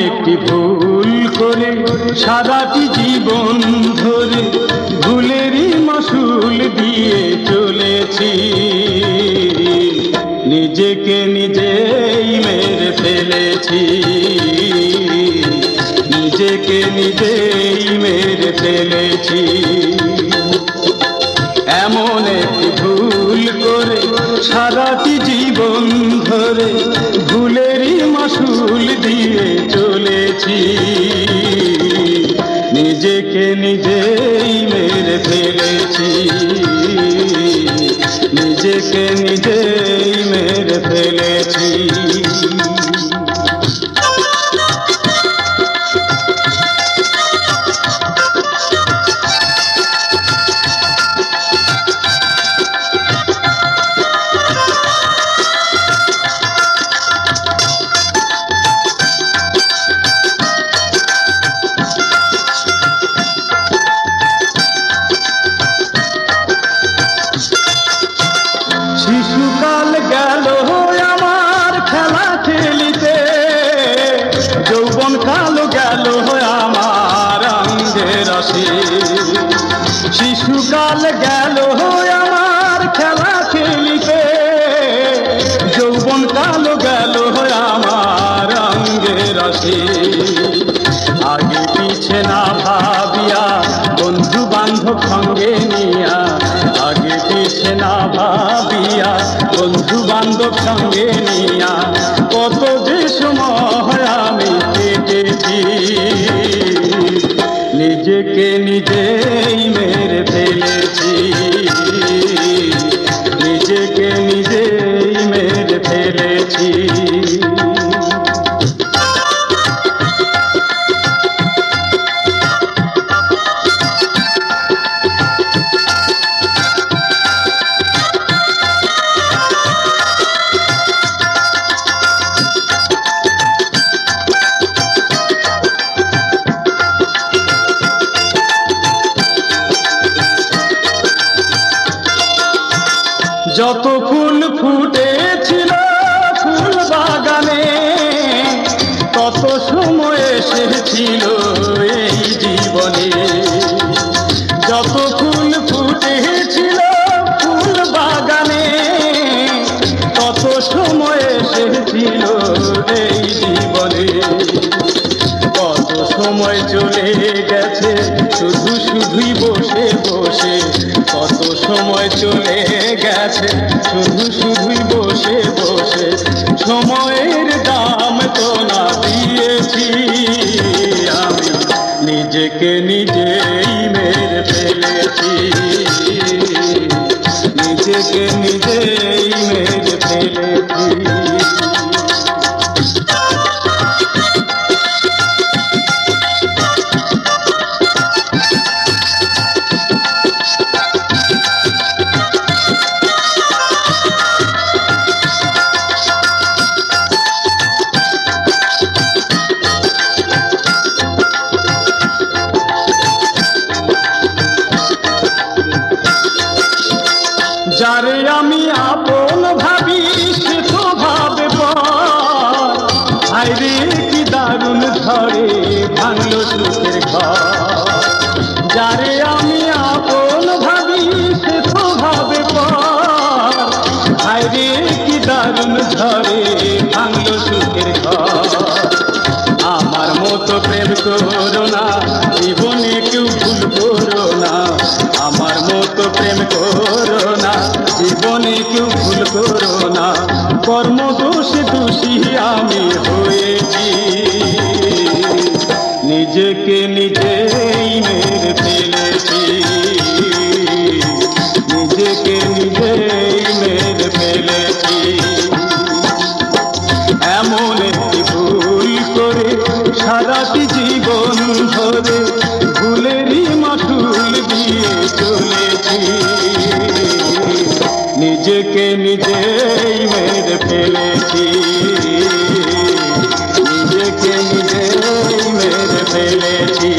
একটি ভুল করে সারাটি জীবন ধরে ভুলেরই মাসুল দিয়ে চলেছি। নিজেকে নিজেই মেরে ফেলেছি, নিজেকে নিজেই মেরে ফেলেছি। এমন একটি ভুল করে সারাটি জীবন ধরে ভুলেরই মাসুল দিয়ে চলেছি। নিজেকে নিজেই মেরে ফেলেছি, নিজেকে নিজেই মেরে ফেলেছি। শিশুকাল গেল আমার খেলা খেলিতে, যৌবন কাল গেল আমার অঙ্গের রসে। শিশুকাল গেল আমার খেলা খেলিতে, যৌবন কাল গেল আমার অঙ্গের রসে। আগে পিছে না ভাবিয়া বন্ধু বান্ধব সঙ্গে নিয়া, আগে পিছে না ভাবিয়া বন্ধু বান্ধব সঙ্গে নিয়া কত যে সময় আমি কেটেছি। নিজেকে নিজেই মেরে ফেলেছি, নিজেকে নিজেই মেরে ফেলেছি। যত ফুল ফুটেছিল ফুল বাগানে, তত সময় এসেছিল এই জীবনে। যত ফুল ফুটেছিল ফুল বাগানে, তত সময় এসেছিল এই জীবনে। কত সময় চলে গেছে শুধু শুধুই বসে বসে, কত সময় চলে গেছে শুধু শুধুই বসে বসে। সময়ের দাম তো না দিয়েছি আমি, নিজেকে নিজেই মেরে ফেলেছি, নিজেকে নিজেই মেরে ফেলেছি। যারে আমি আপন ভাবি সে তো ভাবে পর, হায়রে কি দারুণ ধরে ভাঙলো সুখের ঘর। যারে আমি আপন ভাবি সে তো ভাবে পর, হায়রে কি দারুণ ধরে ভাঙলো সুখের ঘর। আমার মতো প্রেম করো না, জীবনে কেউ ভুল করো না। আমার মতো প্রেম করো না, জীবনে কেউ ভুল করো না। কর্ম দোষে দোষী আমি হয়েছি, নিজেকে নিজেই মেরে ফেলেছি, নিজেকে নিজেই মেরে ফেলেছি। এমন একটি ভুল করে সারাটি জীবন ধরে ভুলেরই মাসুল দিয়ে চলেছি। নিজেকে নিজেই মেরে ফেলেছি, নিজেকে নিজেই মেরে ফেলেছি।